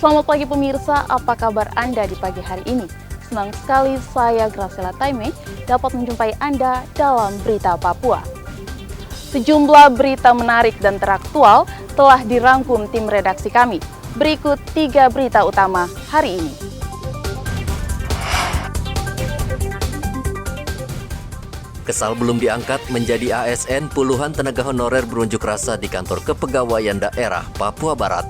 Selamat pagi pemirsa, apa kabar Anda di pagi hari ini? Senang sekali saya Graciela Taime dapat menjumpai Anda dalam Berita Papua. Sejumlah berita menarik dan teraktual telah dirangkum tim redaksi kami. Berikut 3 berita utama hari ini. Kesal belum diangkat menjadi ASN, puluhan tenaga honorer berunjuk rasa di kantor kepegawaian daerah Papua Barat.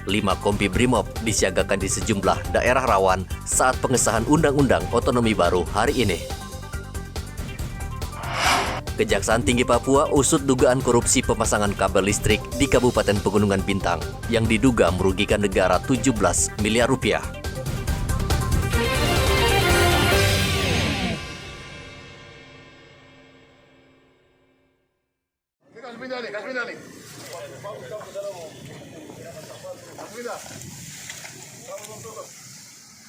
5 kompi Brimob disiagakan di sejumlah daerah rawan saat pengesahan Undang-Undang Otonomi Baru hari ini. Kejaksaan Tinggi Papua usut dugaan korupsi pemasangan kabel listrik di Kabupaten Pegunungan Bintang yang diduga merugikan negara 17 miliar rupiah.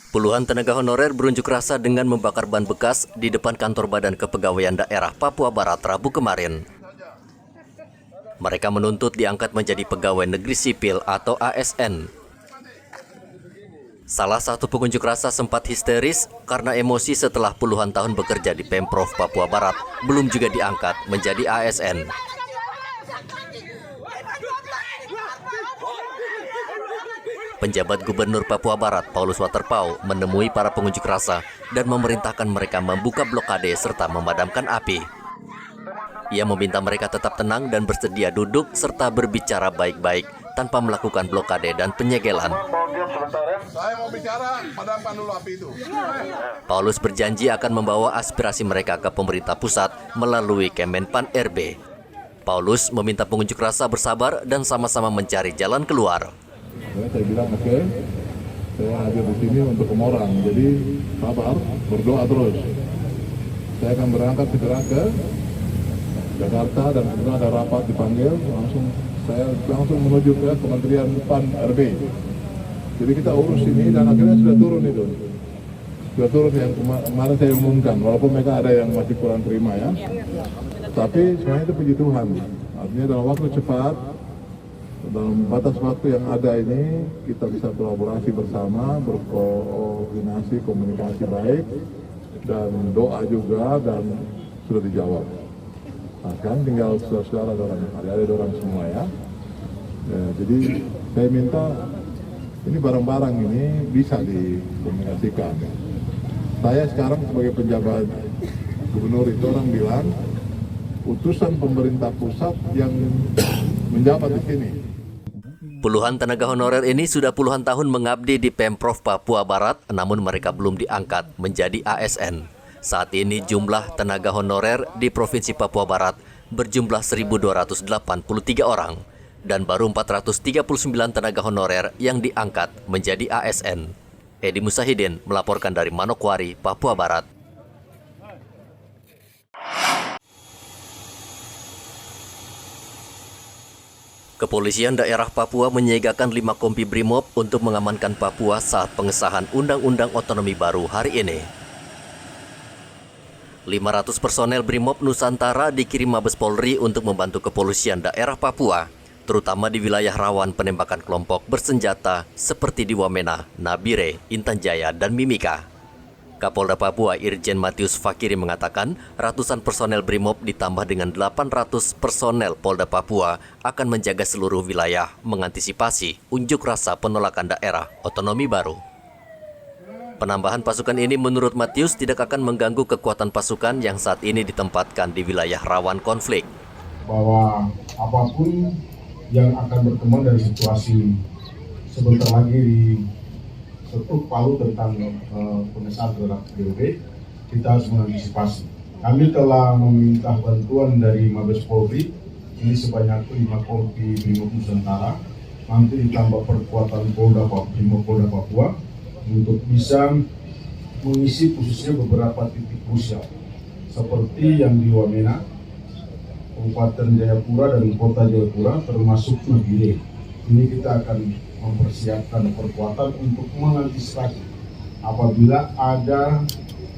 Puluhan tenaga honorer berunjuk rasa dengan membakar ban bekas di depan kantor Badan Kepegawaian Daerah Papua Barat Rabu kemarin. Mereka menuntut diangkat menjadi pegawai negeri sipil atau ASN. Salah satu pengunjuk rasa sempat histeris karena emosi setelah puluhan tahun bekerja di Pemprov Papua Barat belum juga diangkat menjadi ASN. Penjabat Gubernur Papua Barat, Paulus Waterpauw, menemui para pengunjuk rasa dan memerintahkan mereka membuka blokade serta memadamkan api. Ia meminta mereka tetap tenang dan bersedia duduk serta berbicara baik-baik tanpa melakukan blokade dan penyegelan. Saya mau bicara, padamkan dulu api itu. Paulus berjanji akan membawa aspirasi mereka ke pemerintah pusat melalui Kemenpan RB. Paulus meminta pengunjuk rasa bersabar dan sama-sama mencari jalan keluar. Saya bilang oke, saya hadir di sini untuk Kemorang, jadi sabar, berdoa terus. Saya akan berangkat segera ke Jakarta dan kemudian ada rapat dipanggil, saya langsung menuju ke Kementerian PAN RB. Jadi kita urus ini dan akhirnya sudah turun itu. Sudah turun yang kemarin saya umumkan, walaupun mereka ada yang masih kurang terima ya. Tapi sebenarnya itu puji Tuhan, artinya dalam waktu cepat, dalam batas waktu yang ada ini kita bisa kolaborasi bersama, berkoordinasi, komunikasi baik, dan doa juga, dan sudah dijawab. Nah, kan tinggal saudara-saudara, adik-adik orang semua ya. Jadi saya minta ini barang-barang ini bisa dikomunikasikan. Saya sekarang sebagai penjabat gubernur itu orang bilang utusan pemerintah pusat yang menjabat di sini. Puluhan tenaga honorer ini sudah puluhan tahun mengabdi di Pemprov Papua Barat, namun mereka belum diangkat menjadi ASN. Saat ini jumlah tenaga honorer di Provinsi Papua Barat berjumlah 1.283 orang, dan baru 439 tenaga honorer yang diangkat menjadi ASN. Edi Musahidin melaporkan dari Manokwari, Papua Barat. Kepolisian daerah Papua menyiagakan 5 kompi Brimob untuk mengamankan Papua saat pengesahan Undang-Undang Otonomi Baru hari ini. 500 personel Brimob Nusantara dikirim Mabes Polri untuk membantu kepolisian daerah Papua, terutama di wilayah rawan penembakan kelompok bersenjata seperti di Wamena, Nabire, Intan Jaya, dan Mimika. Kapolda Papua Irjen Matius Fakiri mengatakan ratusan personel Brimob ditambah dengan 800 personel Polda Papua akan menjaga seluruh wilayah mengantisipasi unjuk rasa penolakan daerah otonomi baru. Penambahan pasukan ini menurut Matius tidak akan mengganggu kekuatan pasukan yang saat ini ditempatkan di wilayah rawan konflik. Bahwa apapun yang akan berkembang dari situasi sebentar lagi di ketuk palu tentang pengesahan terhadap BOP, kita harus mengantisipasi. Kami telah meminta bantuan dari Mabes Polri, ini sebanyak 5 kompi Brimob Nusantara, nanti ditambah perkuatan Polda Papua untuk bisa mengisi khususnya beberapa titik krusial, seperti yang di Wamena, Kabupaten Jayapura dan Kota Jayapura, termasuk Nabire. Ini kita akan mempersiapkan perkuatan untuk mengantisipasi apabila ada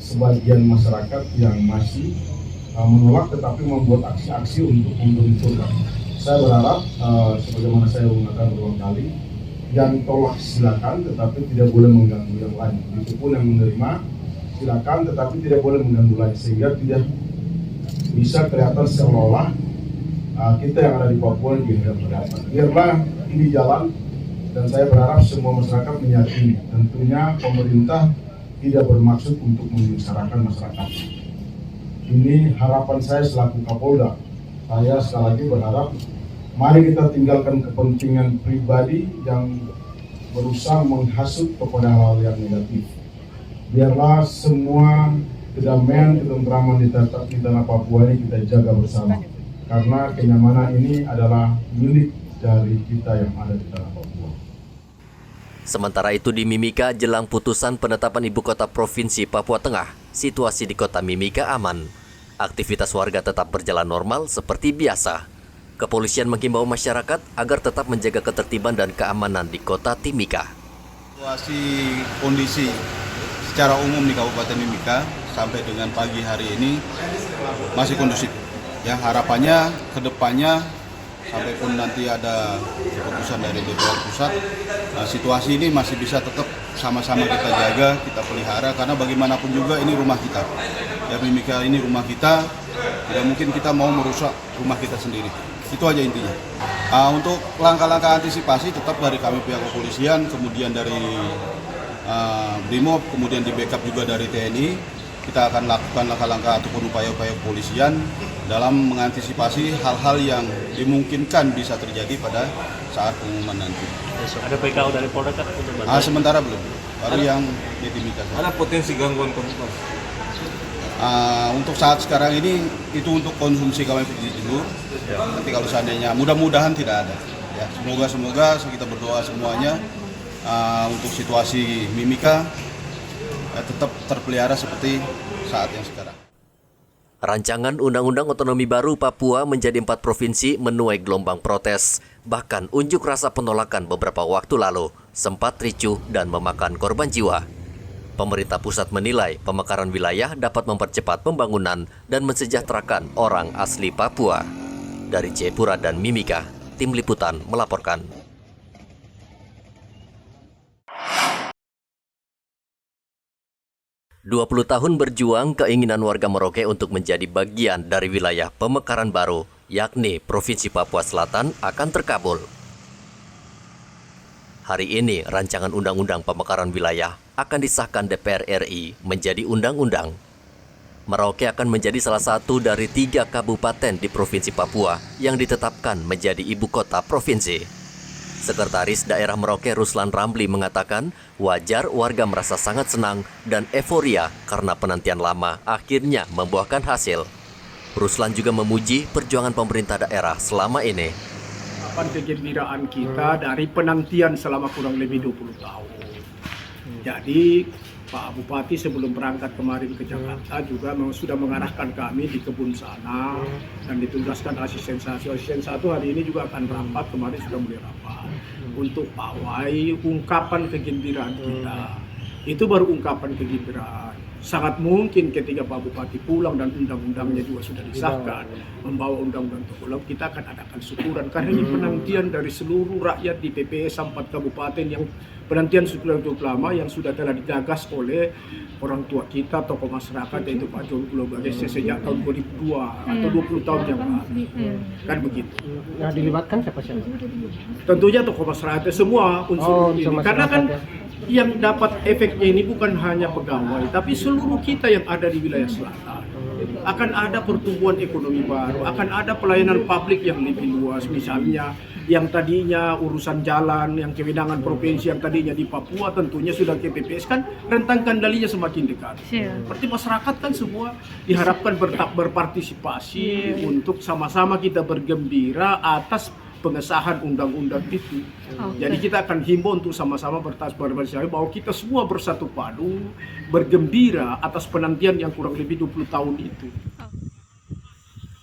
sebagian masyarakat yang masih menolak tetapi membuat aksi-aksi untuk membenturkan saya berharap sebagaimana saya mengatakan berulang kali, yang tolak silakan tetapi tidak boleh mengganggu yang lain. Itu pun yang menerima silakan tetapi tidak boleh mengganggu lain, sehingga tidak bisa kelihatan seolah-olah kita yang ada di Papua tidak kelihatan. Biarlah ini jalan, dan saya berharap semua masyarakat meyakini. Tentunya pemerintah tidak bermaksud untuk membicarakan masyarakat. Ini harapan saya selaku Kapolda. Saya sekali lagi berharap, mari kita tinggalkan kepentingan pribadi yang berusaha menghasut kepada hal-hal yang negatif. Biarlah semua kedamaian, ketentraman di tanah Papua ini kita jaga bersama. Karena kenyamanan ini adalah milik dari kita yang ada di tanah Papua. Sementara itu di Mimika, jelang putusan penetapan ibu kota provinsi Papua Tengah, situasi di kota Mimika aman. Aktivitas warga tetap berjalan normal seperti biasa. Kepolisian menghimbau masyarakat agar tetap menjaga ketertiban dan keamanan di kota Timika. Situasi kondisi secara umum di Kabupaten Mimika sampai dengan pagi hari ini masih kondusif. Ya, harapannya ke depannya sampai pun nanti ada keputusan dari DPR pusat, situasi ini masih bisa tetap sama-sama kita jaga, kita pelihara, karena bagaimanapun juga ini rumah kita. Ya, Mimika ini rumah kita, tidak mungkin kita mau merusak rumah kita sendiri. Itu aja intinya. Untuk langkah-langkah antisipasi tetap dari kami pihak kepolisian, kemudian dari BRIMOB, kemudian di backup juga dari TNI. Kita akan lakukan langkah-langkah ataupun upaya-upaya kepolisian dalam mengantisipasi hal-hal yang dimungkinkan bisa terjadi pada saat pengumuman nanti. Ada PKU dari Polda kan? Sementara belum, baru yang di Timika. Ada potensi gangguan komunikasi? Untuk saat sekarang ini itu untuk konsumsi kami di Jilur. Nanti kalau seandainya, mudah-mudahan tidak ada. Ya, semoga kita berdoa semuanya untuk situasi Mimika tetap terpelihara seperti saat yang sekarang. Rancangan Undang-Undang Otonomi Baru Papua menjadi 4 provinsi menuai gelombang protes. Bahkan unjuk rasa penolakan beberapa waktu lalu sempat ricuh dan memakan korban jiwa. Pemerintah pusat menilai pemekaran wilayah dapat mempercepat pembangunan dan mensejahterakan orang asli Papua. Dari Jayapura dan Mimika, Tim Liputan melaporkan. 20 tahun berjuang, keinginan warga Merauke untuk menjadi bagian dari wilayah pemekaran baru, yakni Provinsi Papua Selatan, akan terkabul. Hari ini, rancangan Undang-Undang Pemekaran Wilayah akan disahkan DPR RI menjadi undang-undang. Merauke akan menjadi salah satu dari 3 kabupaten di Provinsi Papua yang ditetapkan menjadi ibu kota provinsi. Sekretaris Daerah Merauke Ruslan Ramli mengatakan wajar warga merasa sangat senang dan euforia karena penantian lama akhirnya membuahkan hasil. Ruslan juga memuji perjuangan pemerintah daerah selama ini. Kegembiraan kita dari penantian selama kurang lebih 20 tahun. Jadi Pak Bupati sebelum berangkat kemarin ke Jakarta juga sudah mengarahkan kami di kebun sana dan ditugaskan asisten 1. Asisten 1 hari ini juga akan rapat, kemarin sudah mulai rapat untuk pawai ungkapan kegembiraan kita. Itu baru ungkapan kegembiraan. Sangat mungkin ketika Pak Bupati pulang dan undang-undangnya juga sudah disahkan, membawa undang-undang pulang, kita akan adakan syukuran. Karena ini penantian dari seluruh rakyat di PPS 4 kabupaten yang penantian sudah cukup lama, yang sudah telah digagas oleh orang tua kita, tokoh masyarakat, yaitu Pak John Kulogades sejak tahun 2002 atau 20 tahun yang lalu. Kan begitu. Yang dilibatkan siapa? Tentunya tokoh masyarakat, semua unsur ini. Karena kan yang dapat efeknya ini bukan hanya pegawai, tapi seluruh kita yang ada di wilayah selatan. Akan ada pertumbuhan ekonomi baru, akan ada pelayanan publik yang lebih luas. Misalnya yang tadinya urusan jalan, yang kewenangan provinsi yang tadinya di Papua tentunya sudah ke PPS, kan rentang kendalinya semakin dekat. Berarti masyarakat kan semua diharapkan berpartisipasi untuk sama-sama kita bergembira atas pengesahan undang-undang itu. Jadi kita akan himbau untuk sama-sama berpartisipasi bahwa kita semua bersatu padu, bergembira atas penantian yang kurang lebih 20 tahun itu.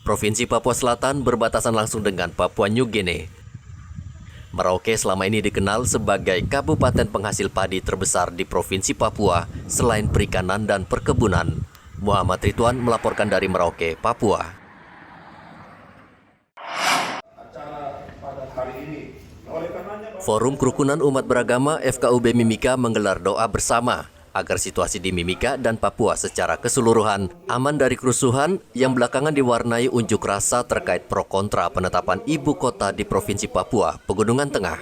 Provinsi Papua Selatan berbatasan langsung dengan Papua New Guinea. Merauke selama ini dikenal sebagai kabupaten penghasil padi terbesar di Provinsi Papua selain perikanan dan perkebunan. Muhammad Ridwan melaporkan dari Merauke, Papua. Forum Kerukunan Umat Beragama FKUB Mimika menggelar doa bersama agar situasi di Mimika dan Papua secara keseluruhan aman dari kerusuhan yang belakangan diwarnai unjuk rasa terkait pro kontra penetapan ibu kota di Provinsi Papua Pegunungan Tengah.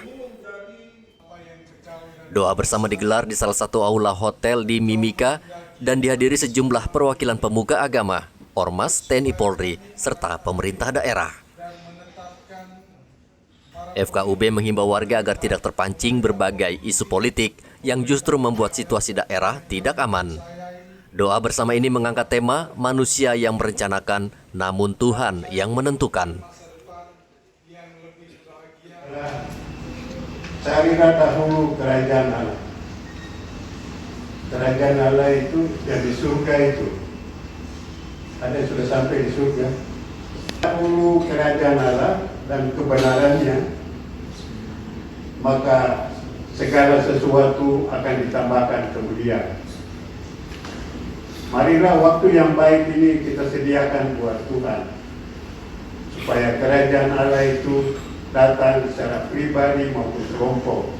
Doa bersama digelar di salah satu aula hotel di Mimika dan dihadiri sejumlah perwakilan pemuka agama, Ormas, TNI Polri, serta pemerintah daerah. FKUB menghimbau warga agar tidak terpancing berbagai isu politik yang justru membuat situasi daerah tidak aman. Doa bersama ini mengangkat tema manusia yang merencanakan, namun Tuhan yang menentukan. Carilah dahulu kerajaan Allah. Kerajaan Allah itu yang di surga itu. Ada yang sudah sampai di surga. Dahulu kerajaan Allah dan kebenarannya, maka segala sesuatu akan ditambahkan kemudian. Marilah waktu yang baik ini kita sediakan buat Tuhan, supaya kerajaan Allah itu datang secara pribadi maupun kelompok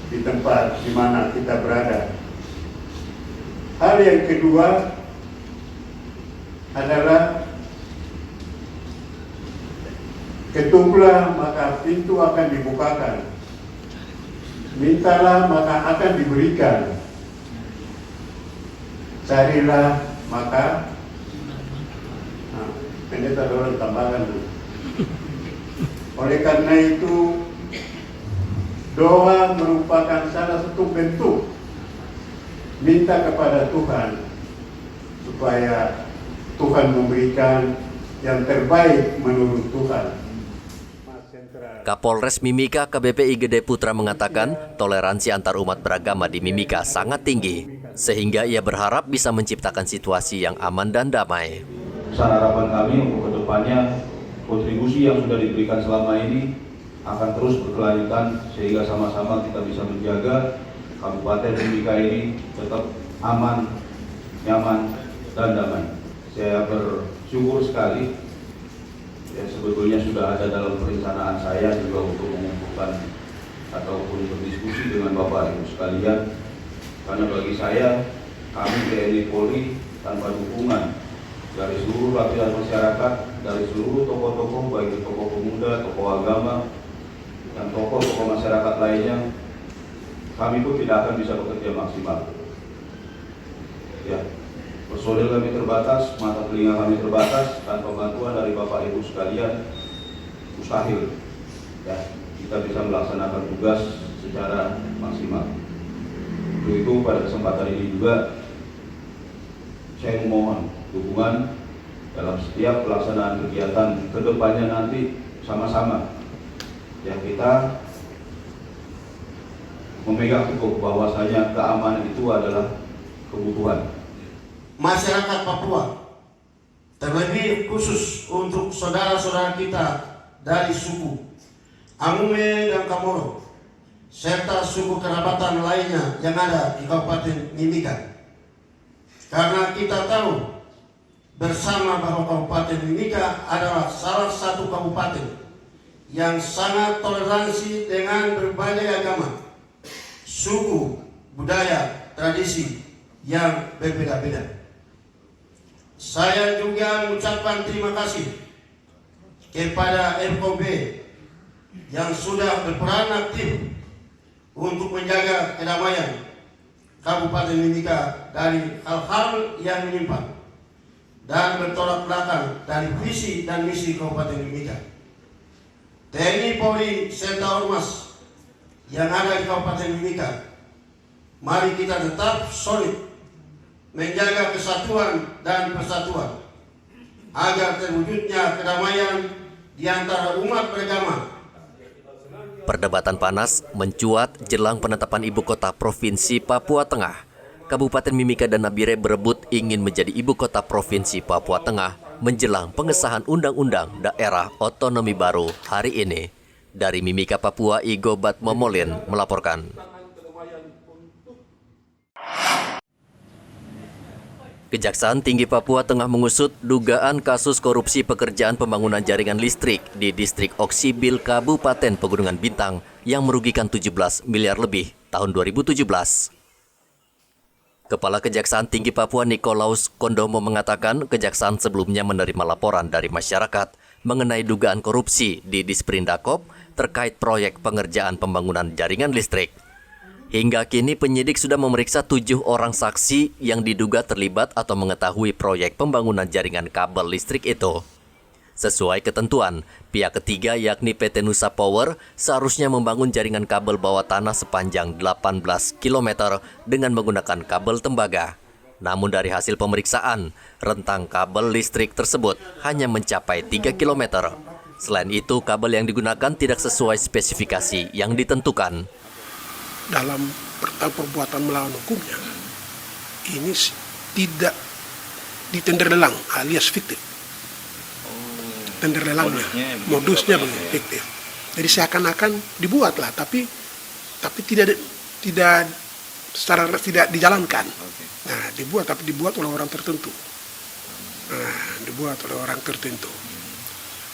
di tempat di mana kita berada. Hal yang kedua adalah ketuklah maka pintu akan dibukakan, mintalah maka akan diberikan, carilah maka pendeta dorong tambahkan dulu. Oleh karena itu doa merupakan salah satu bentuk minta kepada Tuhan supaya Tuhan memberikan yang terbaik menurut Tuhan. Kapolres Mimika KBPI Gede Putra mengatakan toleransi antar umat beragama di Mimika sangat tinggi, sehingga ia berharap bisa menciptakan situasi yang aman dan damai. Pesan harapan kami untuk kedepannya, kontribusi yang sudah diberikan selama ini akan terus berkelanjutan sehingga sama-sama kita bisa menjaga Kabupaten Mimika ini tetap aman, nyaman, dan damai. Saya bersyukur sekali. Ya, sebetulnya sudah ada dalam perencanaan saya juga untuk mengumpulkan ataupun berdiskusi dengan Bapak Ibu sekalian, karena bagi saya kami TNI Polri tanpa dukungan dari seluruh lapisan masyarakat, dari seluruh tokoh-tokoh, baik tokoh pemuda, tokoh agama, dan tokoh-tokoh masyarakat lainnya, kami pun tidak akan bisa bekerja maksimal. Ya. Personil kami terbatas, mata telinga kami terbatas, tanpa bantuan dari Bapak Ibu sekalian, mustahil ya, kita bisa melaksanakan tugas secara maksimal. Untuk itu pada kesempatan ini juga saya memohon dukungan dalam setiap pelaksanaan kegiatan kedepannya nanti sama-sama ya, kita memegang teguh bahwasanya keamanan itu adalah kebutuhan masyarakat Papua, terlebih khusus untuk saudara-saudara kita dari suku Amume dan Kamoro, serta suku kerabatan lainnya yang ada di Kabupaten Mimika. Karena kita tahu bersama bahwa Kabupaten Mimika adalah salah satu kabupaten yang sangat toleransi dengan berbagai agama, suku, budaya, tradisi yang berbeda-beda. Saya juga mengucapkan terima kasih kepada FKUB yang sudah berperan aktif untuk menjaga kedamaian Kabupaten Mimika dari hal-hal yang menyimpang dan bertolak belakang dari visi dan misi Kabupaten Mimika. TNI Polri serta Ormas yang ada di Kabupaten Mimika, mari kita tetap solid menjaga kesatuan dan persatuan agar terwujudnya kedamaian di antara umat beragama. Perdebatan panas mencuat jelang penetapan ibu kota Provinsi Papua Tengah. Kabupaten Mimika dan Nabire berebut ingin menjadi ibu kota Provinsi Papua Tengah menjelang pengesahan Undang-Undang Daerah Otonomi Baru hari ini. Dari Mimika, Papua, Igo Batmomolin melaporkan. Kejaksaan Tinggi Papua Tengah mengusut dugaan kasus korupsi pekerjaan pembangunan jaringan listrik di Distrik Oksibil Kabupaten Pegunungan Bintang yang merugikan 17 miliar lebih tahun 2017. Kepala Kejaksaan Tinggi Papua Nikolaus Kondomo mengatakan kejaksaan sebelumnya menerima laporan dari masyarakat mengenai dugaan korupsi di Disprindakop terkait proyek pengerjaan pembangunan jaringan listrik. Hingga kini penyidik sudah memeriksa 7 orang saksi yang diduga terlibat atau mengetahui proyek pembangunan jaringan kabel listrik itu. Sesuai ketentuan, pihak ketiga yakni PT Nusa Power seharusnya membangun jaringan kabel bawah tanah sepanjang 18 km dengan menggunakan kabel tembaga. Namun dari hasil pemeriksaan, rentang kabel listrik tersebut hanya mencapai 3 km. Selain itu, kabel yang digunakan tidak sesuai spesifikasi yang ditentukan. Dalam perbuatan melawan hukumnya, ini tidak ditender lelang alias fiktif. Tender lelangnya, modusnya begitu fiktif. Jadi seakan-akan dibuatlah, tapi tidak secara tidak dijalankan. Nah, dibuat oleh orang tertentu.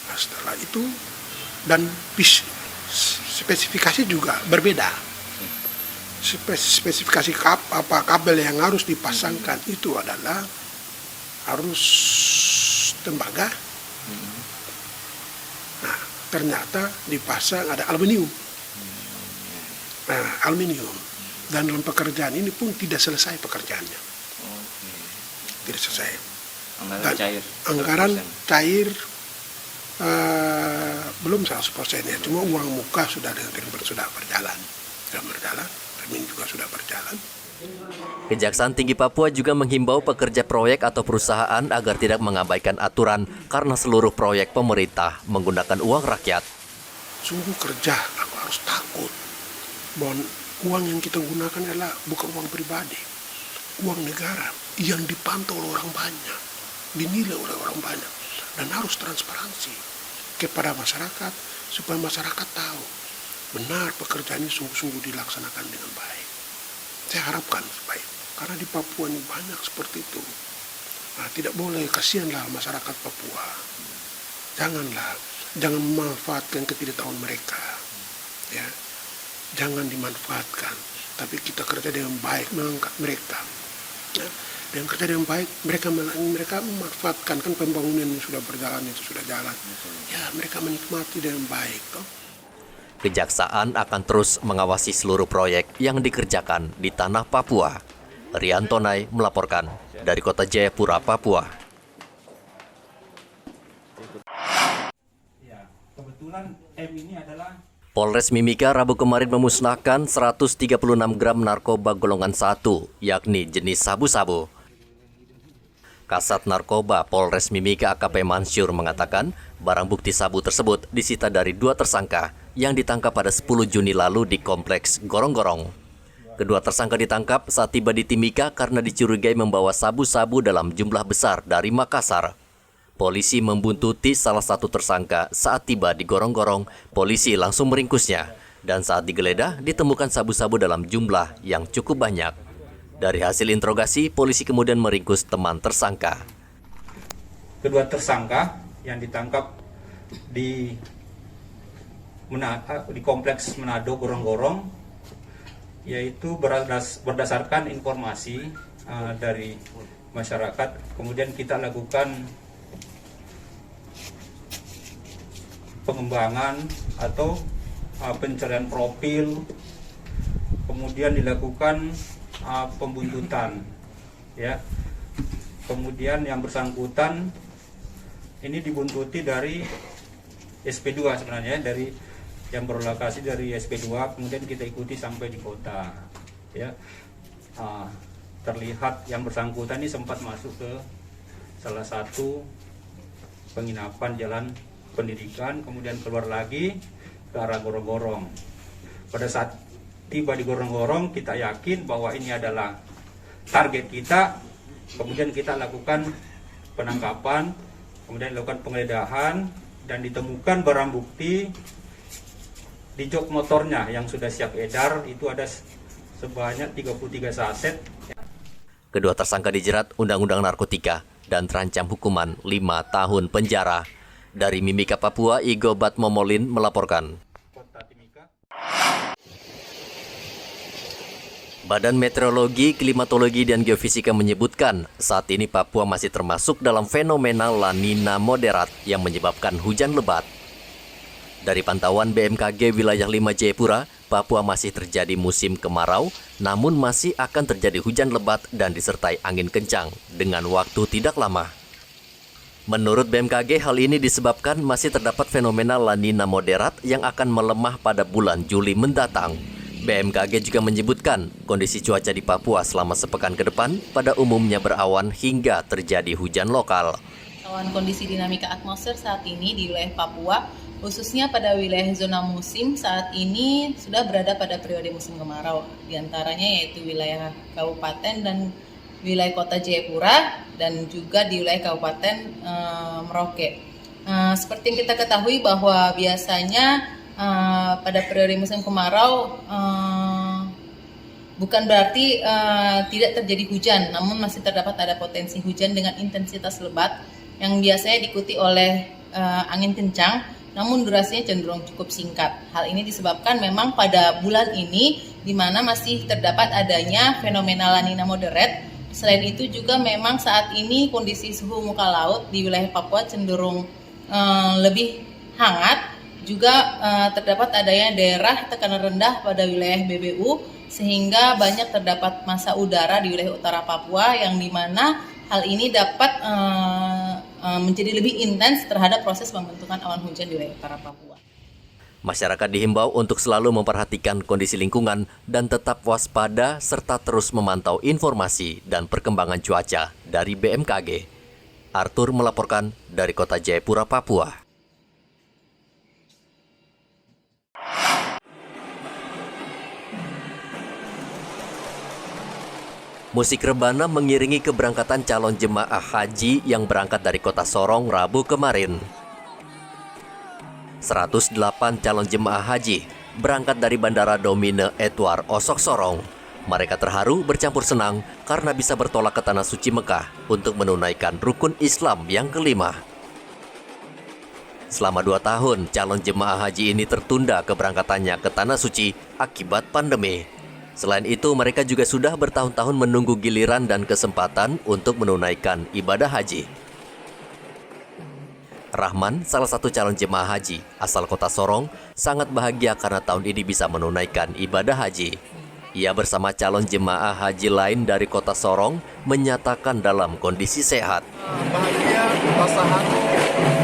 Nah, setelah itu dan spesifikasi juga berbeda. Spesifikasi kabel yang harus dipasangkan itu adalah harus tembaga. Nah, ternyata dipasang ada aluminium. Nah, aluminium. Dan dalam pekerjaan ini pun tidak selesai pekerjaannya. Tidak selesai. Anggaran cair belum 100% ya. Cuma uang muka sudah berjalan. Termin juga sudah berjalan. Kejaksaan Tinggi Papua juga menghimbau pekerja proyek atau perusahaan agar tidak mengabaikan aturan karena seluruh proyek pemerintah menggunakan uang rakyat. Sungguh kerja, aku harus takut bahwa uang yang kita gunakan adalah bukan uang pribadi, uang negara yang dipantau oleh orang banyak, dinilai oleh orang banyak, dan harus transparansi kepada masyarakat supaya masyarakat tahu benar pekerjaan ini sungguh-sungguh dilaksanakan dengan baik. Saya harapkan supaya, karena di Papua ini banyak seperti itu. Nah, tidak boleh, kasihanlah masyarakat Papua. Jangan memanfaatkan ketidaktahuan mereka. Ya, jangan dimanfaatkan. Tapi kita kerja dengan baik, mengangkat mereka. Ya, dengan kerja dengan baik, mereka memanfaatkan kan pembangunan yang sudah berjalan itu sudah jalan. Ya, mereka menikmati dengan baik. Toh. Kejaksaan akan terus mengawasi seluruh proyek yang dikerjakan di tanah Papua. Rian Tonai melaporkan dari Kota Jayapura, Papua. Polres Mimika Rabu kemarin memusnahkan 136 gram narkoba golongan 1, yakni jenis sabu-sabu. Kasat Narkoba Polres Mimika AKP Mansyur mengatakan barang bukti sabu tersebut disita dari 2 tersangka yang ditangkap pada 10 Juni lalu di Kompleks Gorong-Gorong. Kedua tersangka ditangkap saat tiba di Timika karena dicurigai membawa sabu-sabu dalam jumlah besar dari Makassar. Polisi membuntuti salah satu tersangka saat tiba di Gorong-Gorong, polisi langsung meringkusnya. Dan saat digeledah, ditemukan sabu-sabu dalam jumlah yang cukup banyak. Dari hasil interogasi, polisi kemudian meringkus teman tersangka. Kedua tersangka yang ditangkap di Kompleks Manado Gorong-Gorong, yaitu berdasarkan informasi dari masyarakat, kemudian kita lakukan pengembangan atau pencarian profil, kemudian dilakukan pembuntutan, ya. Kemudian yang bersangkutan ini dibuntuti dari SP2 sebenarnya, dari yang berlokasi dari SP2, kemudian kita ikuti sampai di kota, ya. Terlihat yang bersangkutan ini sempat masuk ke salah satu penginapan Jalan Pendidikan, kemudian keluar lagi ke arah Gorong-Gorong. Pada saat tiba di Gorong-Gorong, kita yakin bahwa ini adalah target kita, kemudian kita lakukan penangkapan, kemudian lakukan penggeledahan, dan ditemukan barang bukti di jok motornya yang sudah siap edar, itu ada sebanyak 33 saset. Kedua tersangka dijerat Undang-Undang Narkotika dan terancam hukuman 5 tahun penjara. Dari Mimika, Papua, Igo Batmomolin melaporkan. Badan Meteorologi, Klimatologi, dan Geofisika menyebutkan saat ini Papua masih termasuk dalam fenomena La Nina moderat yang menyebabkan hujan lebat. Dari pantauan BMKG wilayah 5 Jayapura, Papua masih terjadi musim kemarau, namun masih akan terjadi hujan lebat dan disertai angin kencang dengan waktu tidak lama. Menurut BMKG, hal ini disebabkan masih terdapat fenomena La Nina moderat yang akan melemah pada bulan Juli mendatang. BMKG juga menyebutkan kondisi cuaca di Papua selama sepekan ke depan pada umumnya berawan hingga terjadi hujan lokal. Kondisi dinamika atmosfer saat ini di wilayah Papua, khususnya pada wilayah zona musim saat ini sudah berada pada periode musim kemarau, diantaranya yaitu wilayah Kabupaten dan wilayah Kota Jayapura dan juga di wilayah Kabupaten Merauke. Seperti yang kita ketahui bahwa biasanya pada periode musim kemarau bukan berarti tidak terjadi hujan, namun masih terdapat ada potensi hujan dengan intensitas lebat yang biasanya diikuti oleh angin kencang, namun durasinya cenderung cukup singkat. Hal ini disebabkan memang pada bulan ini di mana masih terdapat adanya fenomena La Nina moderate. Selain itu juga memang saat ini kondisi suhu muka laut di wilayah Papua cenderung lebih hangat. Juga terdapat adanya daerah tekanan rendah pada wilayah BBU sehingga banyak terdapat massa udara di wilayah utara Papua yang dimana hal ini dapat menjadi lebih intens terhadap proses pembentukan awan hujan di wilayah utara Papua. Masyarakat dihimbau untuk selalu memperhatikan kondisi lingkungan dan tetap waspada serta terus memantau informasi dan perkembangan cuaca dari BMKG. Arthur melaporkan dari Kota Jayapura, Papua. Musik rebana mengiringi keberangkatan calon jemaah haji yang berangkat dari Kota Sorong Rabu kemarin. 108 calon jemaah haji berangkat dari Bandara Domine Edward Osok Sorong. Mereka terharu bercampur senang karena bisa bertolak ke Tanah Suci Mekah untuk menunaikan rukun Islam yang kelima. Selama 2 tahun, calon jemaah haji ini tertunda keberangkatannya ke Tanah Suci akibat pandemi. Selain itu, mereka juga sudah bertahun-tahun menunggu giliran dan kesempatan untuk menunaikan ibadah haji. Rahman, salah satu calon jemaah haji asal Kota Sorong, sangat bahagia karena tahun ini bisa menunaikan ibadah haji. Ia bersama calon jemaah haji lain dari Kota Sorong menyatakan dalam kondisi sehat. Bahagia, rasa hati,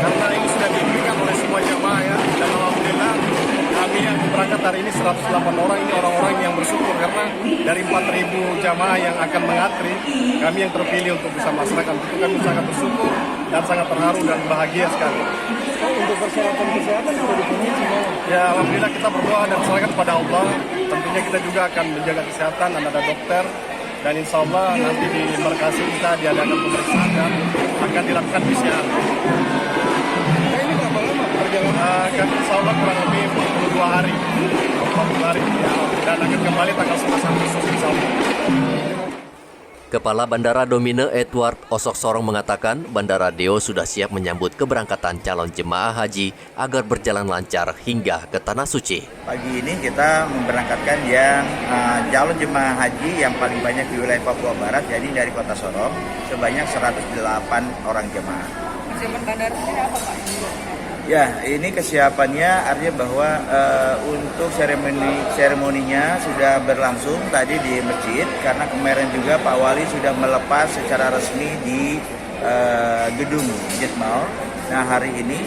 karena ini sudah diberikan oleh semua jemaah ya. Dan alhamdulillah kami yang berangkat hari ini 108 orang, ini orang-orang yang bersyukur karena dari 4.000 jamaah yang akan mengantri, kami yang terpilih untuk bisa melaksanakan itu. Kami sangat bersyukur dan sangat terharu dan bahagia sekali. Untuk persyaratan kesehatan sudah dipenuhi semua? Ya, alhamdulillah kita berdoa dan serahkan kepada Allah. Tentunya kita juga akan menjaga kesehatan dan ada dokter. Dan insya Allah nanti di markas kita diadakan pemeriksaan dan akan dilakukan PCR. Ini berapa lama perjalanan? Kan insya Allah kurang lebih 42 hari. 40 hari. Dan akan kembali tanggal 11 Agustus insya Allah. Kepala Bandara Domine Edward Osok Sorong mengatakan Bandara Deo sudah siap menyambut keberangkatan calon jemaah haji agar berjalan lancar hingga ke Tanah Suci. Pagi ini kita memberangkatkan yang calon jemaah haji yang paling banyak di wilayah Papua Barat, jadi dari Kota Sorong, sebanyak 108 orang jemaah. Kesiapan bandara ini apa Pak? Ya, ini kesiapannya artinya bahwa untuk seremoninya sudah berlangsung tadi di masjid, karena kemarin juga Pak Wali sudah melepas secara resmi di gedung Masjid Mall. Nah, hari ini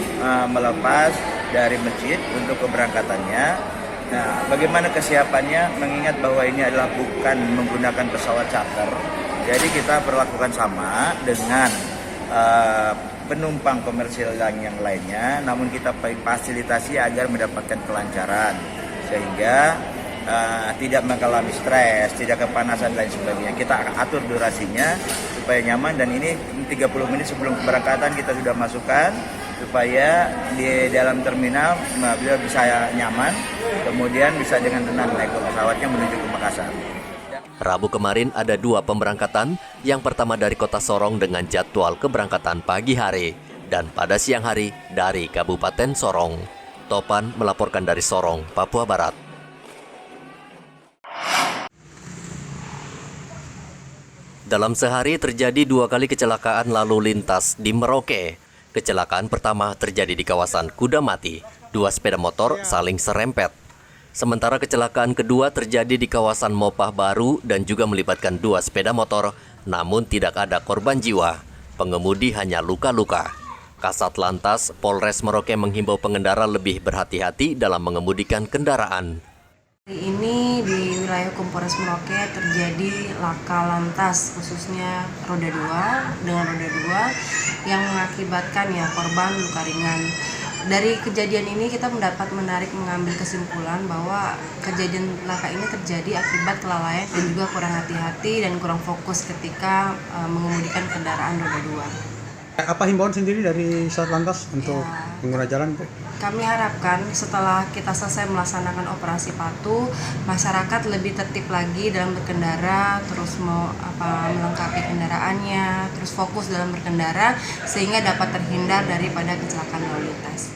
melepas dari masjid untuk keberangkatannya. Nah, bagaimana kesiapannya mengingat bahwa ini adalah bukan menggunakan pesawat charter. Jadi kita perlakukan sama dengan penumpang komersial yang lainnya, namun kita fasilitasi agar mendapatkan kelancaran sehingga tidak mengalami stres, tidak kepanasan dan lain sebagainya. Kita atur durasinya supaya nyaman, dan ini 30 menit sebelum keberangkatan kita sudah masukkan supaya di dalam terminal beliau bisa nyaman, kemudian bisa dengan tenang naik ke pesawatnya menuju ke Makassar. Rabu kemarin ada 2 pemberangkatan, yang pertama dari Kota Sorong dengan jadwal keberangkatan pagi hari, dan pada siang hari dari Kabupaten Sorong. Topan melaporkan dari Sorong, Papua Barat. Dalam sehari terjadi 2 kali kecelakaan lalu lintas di Merauke. Kecelakaan pertama terjadi di kawasan Kudamati. 2 sepeda motor saling serempet. Sementara kecelakaan kedua terjadi di kawasan Mopah Baru dan juga melibatkan 2 sepeda motor, namun tidak ada korban jiwa. Pengemudi hanya luka-luka. Kasat Lantas Polres Merauke menghimbau pengendara lebih berhati-hati dalam mengemudikan kendaraan. Hari ini di wilayah hukum Polres Merauke terjadi laka lantas khususnya roda 2 dengan roda 2 yang mengakibatkan korban luka ringan. Dari kejadian ini kita mengambil kesimpulan bahwa kejadian laka ini terjadi akibat kelalaian dan juga kurang hati-hati dan kurang fokus ketika mengemudikan kendaraan roda 2. Apa himbauan sendiri dari Satlantas untuk pengguna jalan, Bu? Kami harapkan setelah kita selesai melaksanakan operasi patuh, masyarakat lebih tertib lagi dalam berkendara, terus melengkapi kendaraannya, terus fokus dalam berkendara sehingga dapat terhindar daripada kecelakaan lalu lintas.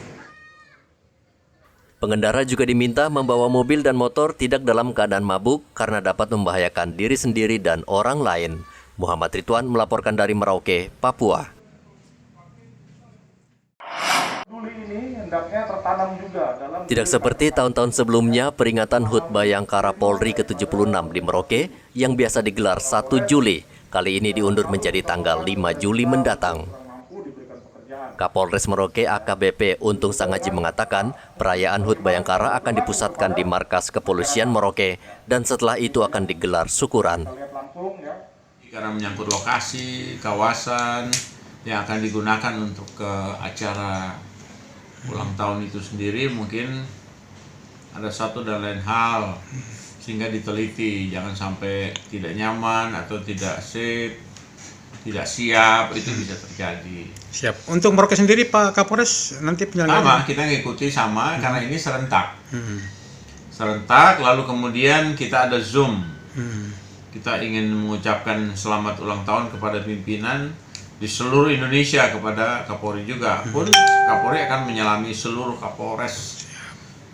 Pengendara juga diminta membawa mobil dan motor tidak dalam keadaan mabuk karena dapat membahayakan diri sendiri dan orang lain. Muhammad Ridwan melaporkan dari Merauke, Papua. Tidak seperti tahun-tahun sebelumnya, peringatan HUT Bayangkara Polri ke-76 di Merauke yang biasa digelar 1 Juli, kali ini diundur menjadi tanggal 5 Juli mendatang. Kapolres Merauke AKBP Untung Sangaji mengatakan perayaan HUT Bayangkara akan dipusatkan di markas kepolisian Merauke dan setelah itu akan digelar syukuran. Karena menyangkut lokasi, kawasan yang akan digunakan untuk ke acara ulang tahun itu sendiri, mungkin ada satu dan lain hal sehingga diteliti, jangan sampai tidak nyaman atau tidak safe, tidak siap, itu bisa terjadi. Siap. Untuk Merauke sendiri Pak Kapolres nanti penyelenggaraan? Sama, kita ngikuti sama karena ini serentak. Serentak, lalu kemudian kita ada Zoom. Kita ingin mengucapkan selamat ulang tahun kepada pimpinan di seluruh Indonesia, kepada Kapolri juga. Pun Kapolri akan menyelami seluruh Kapolres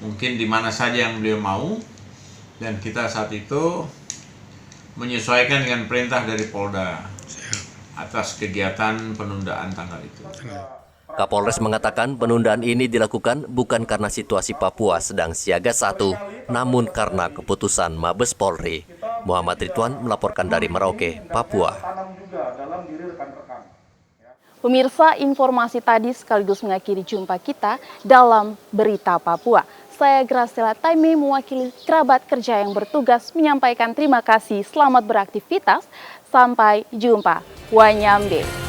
mungkin di mana saja yang beliau mau, dan kita saat itu menyesuaikan dengan perintah dari Polda atas kegiatan penundaan tanggal itu. Kapolres mengatakan penundaan ini dilakukan bukan karena situasi Papua sedang siaga 1, namun karena keputusan Mabes Polri. Muhammad Ridwan melaporkan dari Merauke, Papua. Pemirsa, informasi tadi sekaligus mengakhiri jumpa kita dalam Berita Papua. Saya Graciela Taime mewakili kerabat kerja yang bertugas menyampaikan terima kasih, selamat beraktivitas, sampai jumpa. Wanyambe.